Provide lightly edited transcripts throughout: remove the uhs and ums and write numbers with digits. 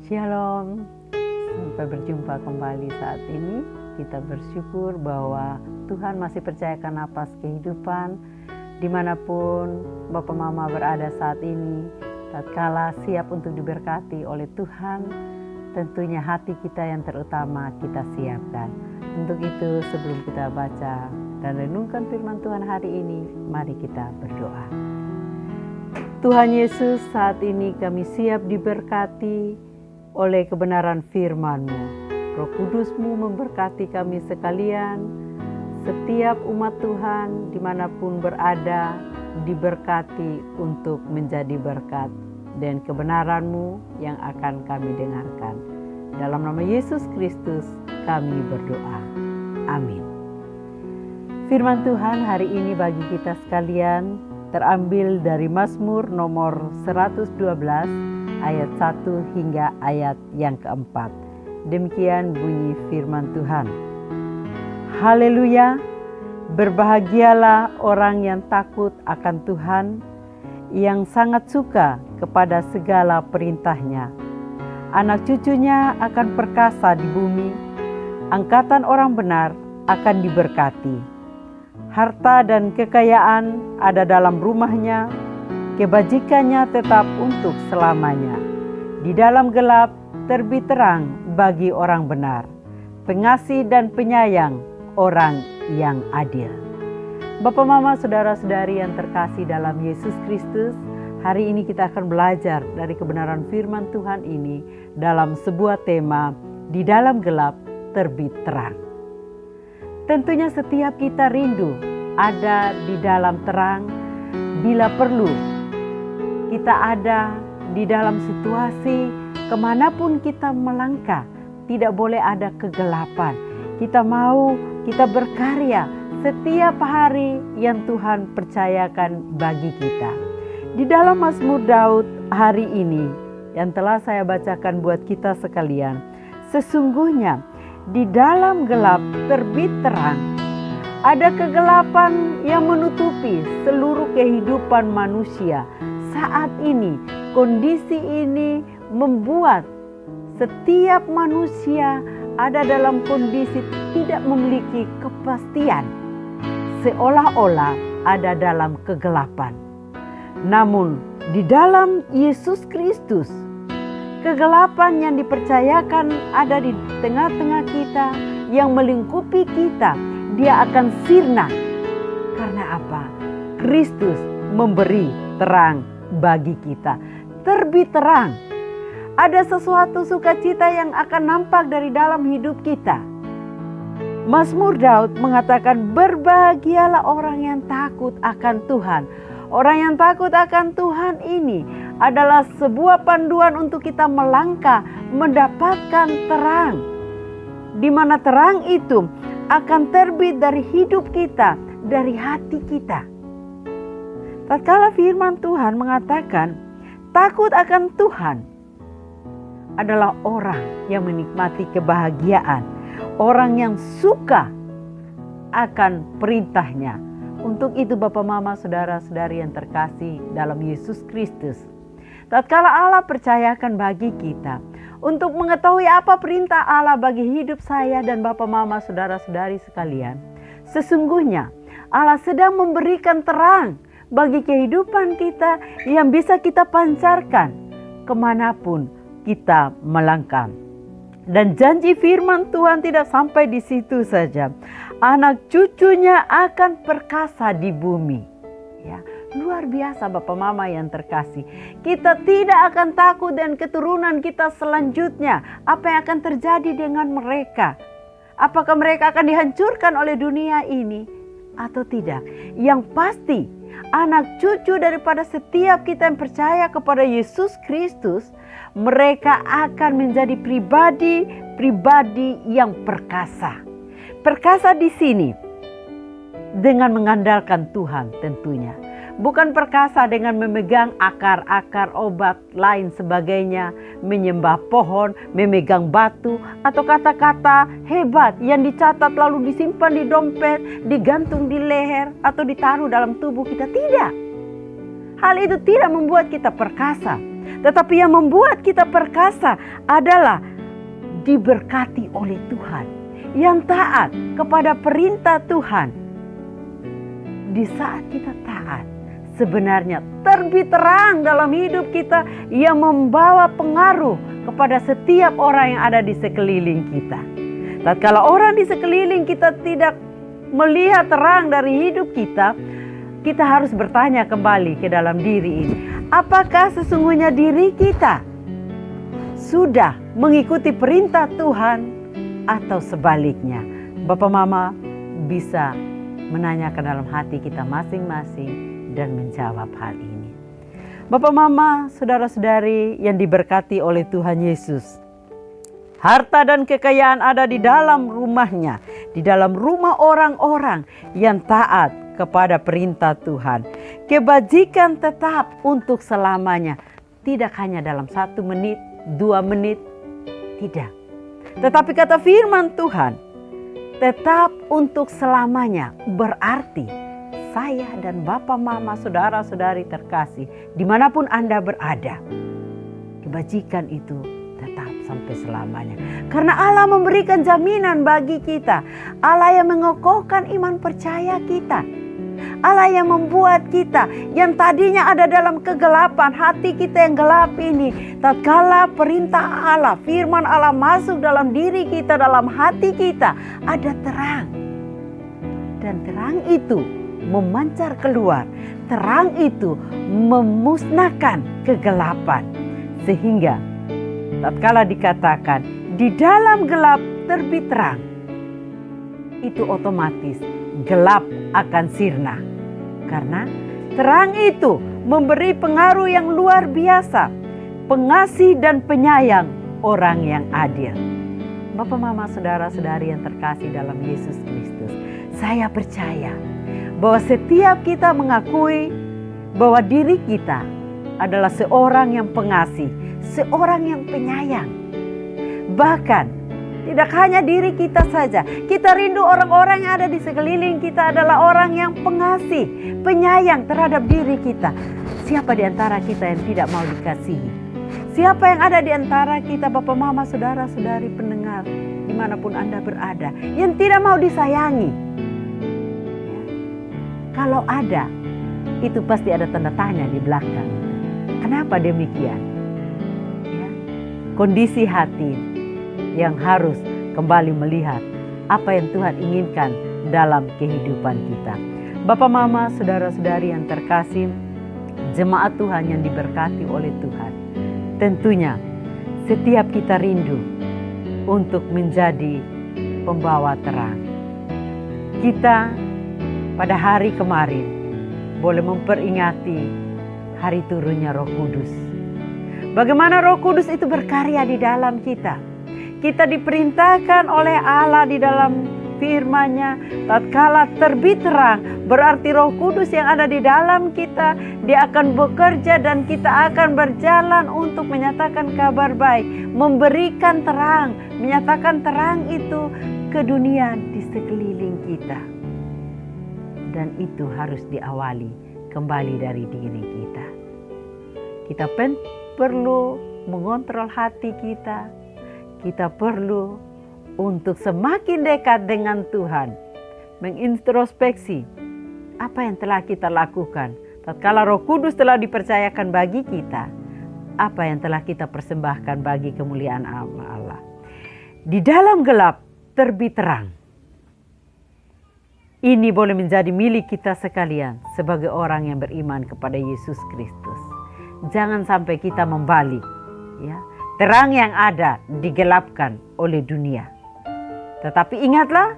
Shalom, sampai berjumpa kembali saat ini. Kita bersyukur bahwa Tuhan masih percayakan napas kehidupan dimanapun Bapak Mama berada saat ini. Tatkala siap untuk diberkati oleh Tuhan, tentunya hati kita yang terutama kita siapkan. Untuk itu sebelum kita baca dan renungkan firman Tuhan hari ini, mari kita berdoa. Tuhan Yesus, saat ini kami siap diberkati oleh kebenaran firman-Mu. Roh Kudus-Mu memberkati kami sekalian, setiap umat Tuhan dimanapun berada, diberkati untuk menjadi berkat dan kebenaran-Mu yang akan kami dengarkan. Dalam nama Yesus Kristus kami berdoa. Amin. Firman Tuhan hari ini bagi kita sekalian terambil dari Mazmur nomor 112 ayat 1 hingga ayat yang keempat. Demikian bunyi firman Tuhan. Haleluya, berbahagialah orang yang takut akan Tuhan, yang sangat suka kepada segala perintahnya. Anak cucunya akan perkasa di bumi, angkatan orang benar akan diberkati. Harta dan kekayaan ada dalam rumahnya, kebajikannya tetap untuk selamanya. Di dalam gelap terbit terang bagi orang benar, pengasih dan penyayang orang yang adil. Bapak, Mama, saudara-saudari yang terkasih dalam Yesus Kristus, hari ini kita akan belajar dari kebenaran firman Tuhan ini dalam sebuah tema, di dalam gelap terbit terang. Tentunya setiap kita rindu ada di dalam terang. Bila perlu kita ada di dalam situasi kemanapun kita melangkah, tidak boleh ada kegelapan. Kita berkarya setiap hari yang Tuhan percayakan bagi kita. Di dalam Mazmur Daud hari ini yang telah saya bacakan buat kita sekalian, sesungguhnya di dalam gelap terbit terang. Ada kegelapan yang menutupi seluruh kehidupan manusia. Saat ini, kondisi ini membuat setiap manusia ada dalam kondisi tidak memiliki kepastian. Seolah-olah ada dalam kegelapan. Namun, di dalam Yesus Kristus, kegelapan yang dipercayakan ada di tengah-tengah kita, yang melingkupi kita, dia akan sirna. Karena apa? Kristus memberi terang bagi kita. Terbit terang. Ada sesuatu sukacita yang akan nampak dari dalam hidup kita. Mazmur Daud mengatakan, berbahagialah orang yang takut akan Tuhan. Orang yang takut akan Tuhan ini adalah sebuah panduan untuk kita melangkah mendapatkan terang. Di mana terang itu akan terbit dari hidup kita, dari hati kita. Tatkala firman Tuhan mengatakan, takut akan Tuhan adalah orang yang menikmati kebahagiaan, orang yang suka akan perintahnya. Untuk itu Bapak, Mama, saudara-saudari yang terkasih dalam Yesus Kristus, tatkala Allah percayakan bagi kita untuk mengetahui apa perintah Allah bagi hidup saya dan Bapak, Mama, saudara-saudari sekalian, sesungguhnya Allah sedang memberikan terang bagi kehidupan kita yang bisa kita pancarkan kemanapun kita melangkah. Dan janji firman Tuhan tidak sampai di situ saja. Anak cucunya akan perkasa di bumi. Ya, luar biasa Bapak, Mama yang terkasih. Kita tidak akan takut dan keturunan kita selanjutnya. Apa yang akan terjadi dengan mereka? Apakah mereka akan dihancurkan oleh dunia ini atau tidak? Yang pasti, anak cucu daripada setiap kita yang percaya kepada Yesus Kristus, mereka akan menjadi pribadi yang perkasa. Perkasa di sini dengan mengandalkan Tuhan tentunya. Bukan perkasa dengan memegang akar-akar obat lain sebagainya, menyembah pohon, memegang batu, atau kata-kata hebat yang dicatat lalu disimpan di dompet, digantung di leher, atau ditaruh dalam tubuh kita. Tidak. Hal itu tidak membuat kita perkasa. Tetapi yang membuat kita perkasa adalah diberkati oleh Tuhan, yang taat kepada perintah Tuhan. Di saat kita taat, sebenarnya terbit terang dalam hidup kita yang membawa pengaruh kepada setiap orang yang ada di sekeliling kita. Tatkala orang di sekeliling kita tidak melihat terang dari hidup kita, kita harus bertanya kembali ke dalam diri ini. Apakah sesungguhnya diri kita sudah mengikuti perintah Tuhan atau sebaliknya? Bapak Mama bisa menanyakan dalam hati kita masing-masing dan menjawab hal ini. Bapak Mama, saudara-saudari yang diberkati oleh Tuhan Yesus, harta dan kekayaan ada di dalam rumahnya, di dalam rumah orang-orang yang taat kepada perintah Tuhan. Kebajikan tetap untuk selamanya, tidak hanya dalam 1 menit, 2 menit, tidak. Tetapi kata firman Tuhan, tetap untuk selamanya, berarti saya dan Bapak Mama, saudara-saudari terkasih, dimanapun Anda berada, kebajikan itu tetap sampai selamanya. Karena Allah memberikan jaminan bagi kita. Allah yang mengokohkan iman percaya kita. Allah yang membuat kita yang tadinya ada dalam kegelapan, hati kita yang gelap ini, tatkala perintah Allah, firman Allah masuk dalam diri kita, dalam hati kita, ada terang. Dan terang itu memancar keluar. Terang itu memusnahkan kegelapan. Sehingga tatkala dikatakan di dalam gelap terbit terang, itu otomatis gelap akan sirna. Karena terang itu memberi pengaruh yang luar biasa, pengasih dan penyayang, orang yang adil. Bapak Mama, saudara-saudari yang terkasih dalam Yesus Kristus, saya percaya bahwa setiap kita mengakui bahwa diri kita adalah seorang yang pengasih, seorang yang penyayang. Bahkan tidak hanya diri kita saja, kita rindu orang-orang yang ada di sekeliling kita adalah orang yang pengasih, penyayang terhadap diri kita. Siapa di antara kita yang tidak mau dikasihi? Siapa yang ada di antara kita, Bapak Mama, saudara-saudari pendengar, dimanapun Anda berada, yang tidak mau disayangi? Kalau ada, itu pasti ada tanda tanya di belakang. Kenapa demikian? Ya, kondisi hati yang harus kembali melihat apa yang Tuhan inginkan dalam kehidupan kita. Bapak Mama, saudara-saudari yang terkasih, jemaat Tuhan yang diberkati oleh Tuhan, tentunya setiap kita rindu untuk menjadi pembawa terang. Kita pada hari kemarin boleh memperingati hari turunnya Roh Kudus. Bagaimana Roh Kudus itu berkarya di dalam kita. Kita diperintahkan oleh Allah di dalam firman-Nya, tatkala terbit terang, berarti Roh Kudus yang ada di dalam kita, Dia akan bekerja dan kita akan berjalan untuk menyatakan kabar baik, memberikan terang, menyatakan terang itu ke dunia di sekeliling kita. Dan itu harus diawali kembali dari diri kita. Kita perlu mengontrol hati kita. Kita perlu untuk semakin dekat dengan Tuhan, mengintrospeksi apa yang telah kita lakukan. Tatkala Roh Kudus telah dipercayakan bagi kita, apa yang telah kita persembahkan bagi kemuliaan Allah. Di dalam gelap terbit terang. Ini boleh menjadi milik kita sekalian sebagai orang yang beriman kepada Yesus Kristus. Jangan sampai kita membalik, ya. Terang yang ada digelapkan oleh dunia. Tetapi ingatlah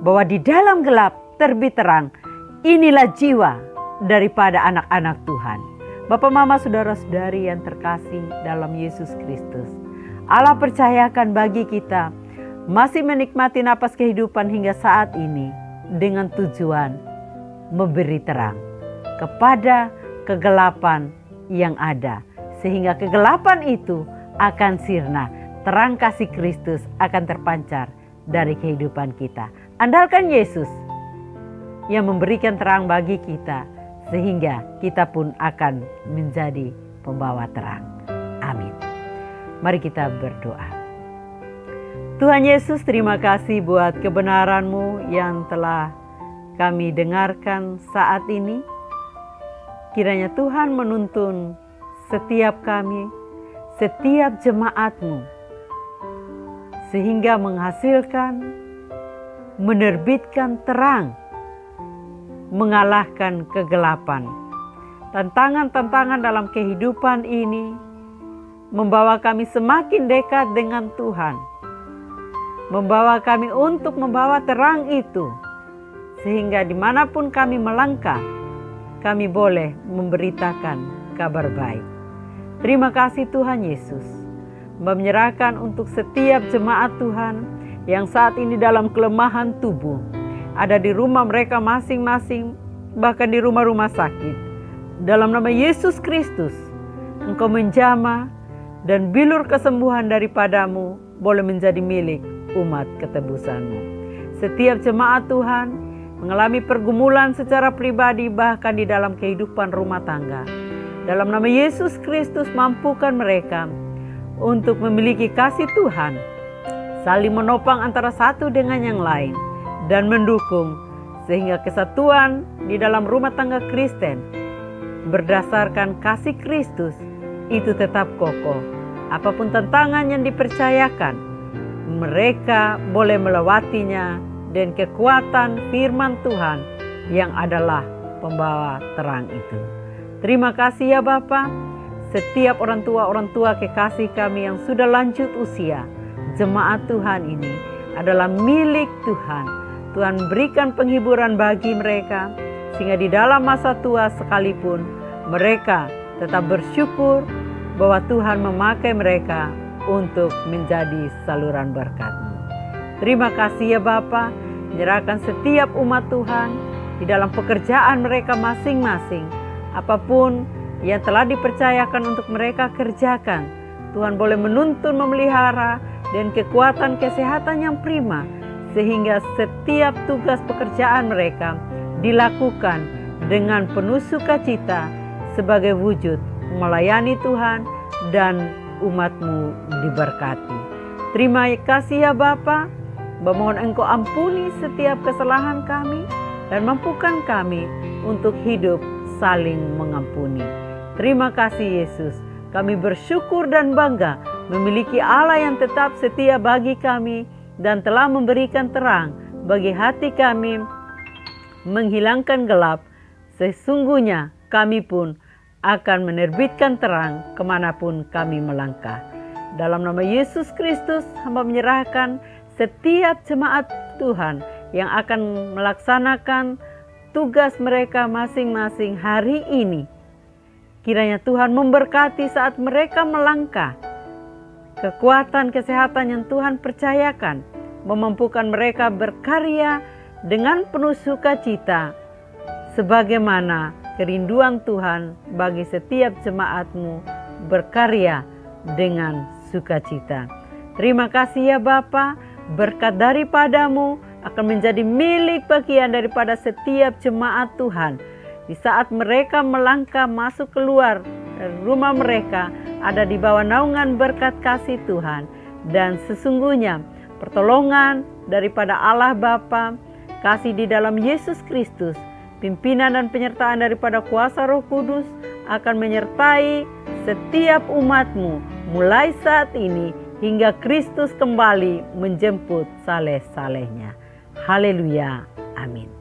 bahwa di dalam gelap terbit terang. Inilah jiwa daripada anak-anak Tuhan. Bapak Mama, saudara-saudari yang terkasih dalam Yesus Kristus, Allah percayakan bagi kita masih menikmati napas kehidupan hingga saat ini dengan tujuan memberi terang kepada kegelapan yang ada. Sehingga kegelapan itu akan sirna, terang kasih Kristus akan terpancar dari kehidupan kita. Andalkan Yesus yang memberikan terang bagi kita, sehingga kita pun akan menjadi pembawa terang. Mari kita berdoa. Tuhan Yesus, terima kasih buat kebenaran-Mu yang telah kami dengarkan saat ini. Kiranya Tuhan menuntun setiap kami, setiap jemaat-Mu, sehingga menghasilkan, menerbitkan terang, mengalahkan kegelapan. Tantangan-tantangan dalam kehidupan ini membawa kami semakin dekat dengan Tuhan, membawa kami untuk membawa terang itu, sehingga dimanapun kami melangkah, kami boleh memberitakan kabar baik. Terima kasih Tuhan Yesus, menyerahkan untuk setiap jemaat Tuhan yang saat ini dalam kelemahan tubuh, ada di rumah mereka masing-masing, bahkan di rumah-rumah sakit. Dalam nama Yesus Kristus, Engkau menjamah dan bilur kesembuhan daripadamu boleh menjadi milik umat ketebusan-Mu. Setiap jemaat Tuhan mengalami pergumulan secara pribadi, bahkan di dalam kehidupan rumah tangga. Dalam nama Yesus Kristus, mampukan mereka untuk memiliki kasih Tuhan, saling menopang antara satu dengan yang lain, dan mendukung sehingga kesatuan di dalam rumah tangga Kristen berdasarkan kasih Kristus itu tetap kokoh. Apapun tantangan yang dipercayakan, mereka boleh melewatinya dan kekuatan firman Tuhan yang adalah pembawa terang itu. Terima kasih ya Bapa. Setiap orang tua kekasih kami yang sudah lanjut usia, jemaat Tuhan ini adalah milik Tuhan. Tuhan berikan penghiburan bagi mereka, sehingga di dalam masa tua sekalipun mereka tetap bersyukur bahwa Tuhan memakai mereka untuk menjadi saluran berkat-Mu. Terima kasih ya Bapa, menyerahkan setiap umat Tuhan di dalam pekerjaan mereka masing-masing. Apapun yang telah dipercayakan untuk mereka kerjakan, Tuhan boleh menuntun, memelihara, dan kekuatan kesehatan yang prima, sehingga setiap tugas pekerjaan mereka dilakukan dengan penuh sukacita sebagai wujud melayani Tuhan dan umat-Mu diberkati. Terima kasih ya Bapa, memohon Engkau ampuni setiap kesalahan kami dan mampukan kami untuk hidup saling mengampuni. Terima kasih Yesus, kami bersyukur dan bangga memiliki Allah yang tetap setia bagi kami dan telah memberikan terang bagi hati kami, menghilangkan gelap. Sesungguhnya kami pun akan menerbitkan terang kemanapun kami melangkah. Dalam nama Yesus Kristus, hamba menyerahkan setiap jemaat Tuhan yang akan melaksanakan tugas mereka masing-masing hari ini. Kiranya Tuhan memberkati saat mereka melangkah. Kekuatan kesehatan yang Tuhan percayakan memampukan mereka berkarya dengan penuh sukacita, sebagaimana kerinduan Tuhan bagi setiap jemaat-Mu berkarya dengan sukacita. Terima kasih ya Bapa, berkat daripadamu akan menjadi milik bagian daripada setiap jemaat Tuhan. Di saat mereka melangkah masuk keluar rumah mereka, ada di bawah naungan berkat kasih Tuhan. Dan sesungguhnya pertolongan daripada Allah Bapa, kasih di dalam Yesus Kristus, pimpinan dan penyertaan daripada kuasa Roh Kudus akan menyertai setiap umat-Mu mulai saat ini hingga Kristus kembali menjemput saleh-salehnya. Haleluya. Amin.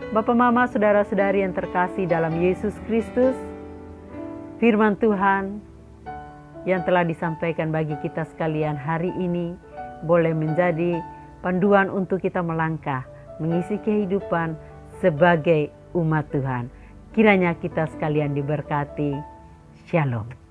Bapak, Mama, saudara-saudari yang terkasih dalam Yesus Kristus, firman Tuhan yang telah disampaikan bagi kita sekalian hari ini boleh menjadi panduan untuk kita melangkah, mengisi kehidupan sebagai umat Tuhan. Kiranya kita sekalian diberkati. Shalom.